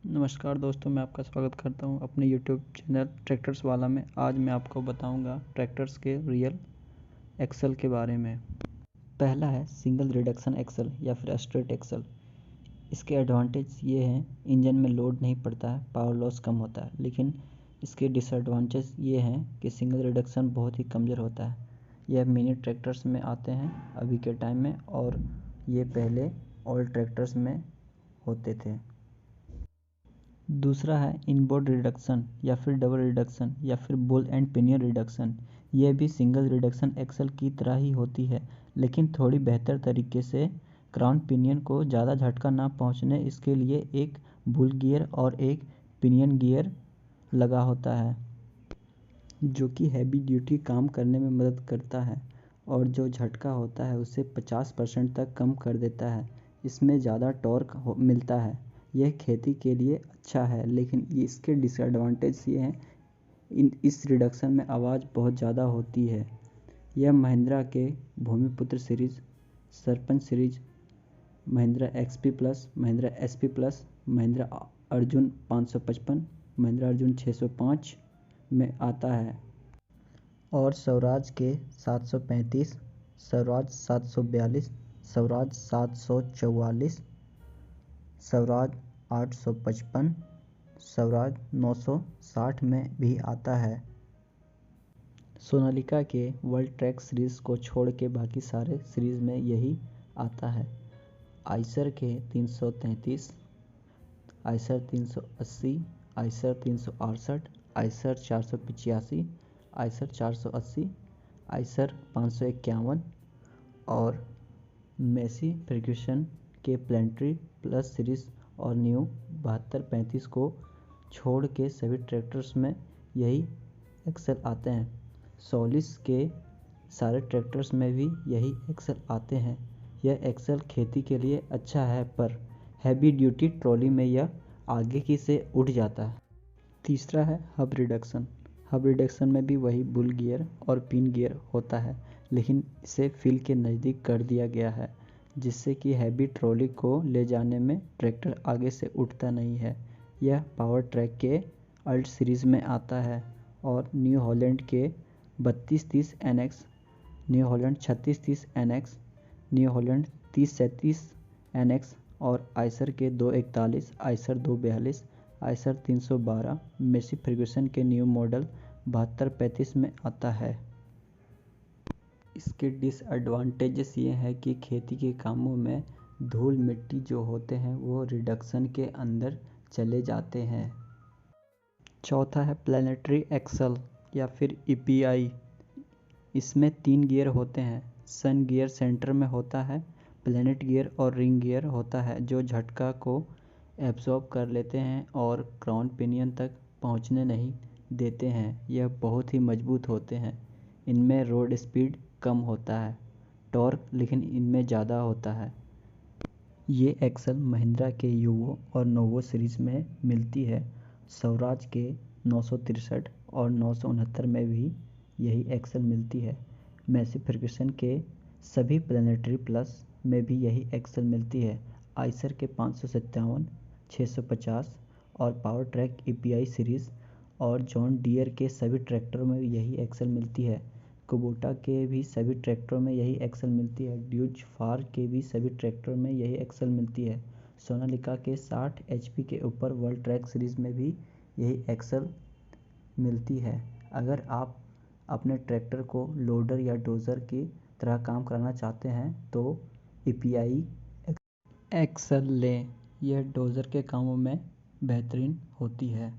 नमस्कार दोस्तों, मैं आपका स्वागत करता हूं अपने YouTube चैनल ट्रैक्टर्स वाला में। आज मैं आपको बताऊंगा ट्रैक्टर्स के रियल एक्सल के बारे में। पहला है सिंगल रिडक्शन एक्सल या फिर स्ट्रेट एक्सल। इसके एडवांटेज ये हैं, इंजन में लोड नहीं पड़ता है, पावर लॉस कम होता है। लेकिन इसके डिसएडवांटेज ये हैं कि सिंगल रिडक्शन बहुत ही कमज़ोर होता है। यह मिनी ट्रैक्टर्स में आते हैं अभी के टाइम में, और ये पहले ओल्ड ट्रैक्टर्स में होते थे। दूसरा है इनबोर्ड रिडक्शन या फिर डबल रिडक्शन या फिर बॉल एंड पिनियन रिडक्शन। यह भी सिंगल रिडक्शन एक्सल की तरह ही होती है, लेकिन थोड़ी बेहतर तरीके से। क्राउन पिनियन को ज़्यादा झटका ना पहुंचने इसके लिए एक बुल गियर और एक पिनियन गियर लगा होता है, जो कि हैवी ड्यूटी काम करने में मदद करता है और जो झटका होता है उसे 50% तक कम कर देता है। इसमें ज़्यादा टॉर्क मिलता है। यह खेती के लिए अच्छा है, लेकिन इसके डिसएडवांटेज ये हैं, इस रिडक्शन में आवाज़ बहुत ज़्यादा होती है। यह महिंद्रा के Bhumiputra series, Sarpanch series, Mahindra XP plus, Mahindra SP plus, Mahindra Arjun 555, Mahindra Arjun 605 में आता है, और स्वराज के 735, स्वराज 742, स्वराज 744, स्वराज 855, स्वराज 960 में भी आता है। सोनालिका के वर्ल्ड ट्रैक सीरीज़ को छोड़ के बाकी सारे सीरीज़ में यही आता है। आइसर के 333, Eicher 380, Eicher 368, Eicher 485, Eicher 480, Eicher 551 और मेसी फर्ग्यूसन के प्लेंट्री प्लस सीरीज़ और न्यू 7235 को छोड़ के सभी ट्रैक्टर्स में यही एक्सल आते हैं। सोलिस के सारे ट्रैक्टर्स में भी यही एक्सल आते हैं। यह एक्सल खेती के लिए अच्छा है, पर हैवी ड्यूटी ट्रॉली में यह आगे की से उठ जाता है। तीसरा है हब रिडक्शन। हब रिडक्शन में भी वही बुल गियर और पिन गियर होता है, लेकिन इसे फील्ड के नज़दीक कर दिया गया है, जिससे कि हैवी ट्रॉली को ले जाने में ट्रैक्टर आगे से उठता नहीं है। यह पावर ट्रैक के अल्ट सीरीज़ में आता है और न्यू हॉलैंड के 3230 NX, new Holland 3630 NX, new Holland 3037 NX और आइसर के 241, आइसर 242, आइसर 312, मेसी फर्ग्यूसन के न्यू मॉडल 7235 में आता है। इसके डिसएडवांटेजेस ये हैं कि खेती के कामों में धूल मिट्टी जो होते हैं वो रिडक्शन के अंदर चले जाते हैं। चौथा है प्लानिटरी एक्सल या फिर EPI। इसमें 3 गियर होते हैं। सन गियर सेंटर में होता है, प्लैनेट गियर और रिंग गियर होता है, जो झटका को एब्जॉर्ब कर लेते हैं और क्राउन पिनियन तक पहुंचने नहीं देते हैं। यह बहुत ही मजबूत होते हैं। इनमें रोड स्पीड कम होता है, टॉर्क लेकिन इनमें ज़्यादा होता है। ये एक्सल महिंद्रा के यूवो और नोवो सीरीज़ में मिलती है। स्वराज के 963 और 969 में भी यही एक्सल मिलती है। मेसी फर्ग्यूसन के सभी प्लानिटरी प्लस में भी यही एक्सल मिलती है। आइसर के 557, 650 और पावर ट्रैक EPI सीरीज़ और जॉन डियर के सभी ट्रैक्टरों में यही एक्सल मिलती है। कुबोटा के भी सभी ट्रैक्टरों में यही एक्सल मिलती है। ड्यूज फार के भी सभी ट्रैक्टरों में यही एक्सल मिलती है। सोनालिका के 60 HP के ऊपर वर्ल्ड ट्रैक सीरीज़ में भी यही एक्सल मिलती है। अगर आप अपने ट्रैक्टर को लोडर या डोज़र की तरह काम कराना चाहते हैं तो EPI एक्सल लें। यह डोज़र के कामों में बेहतरीन होती है।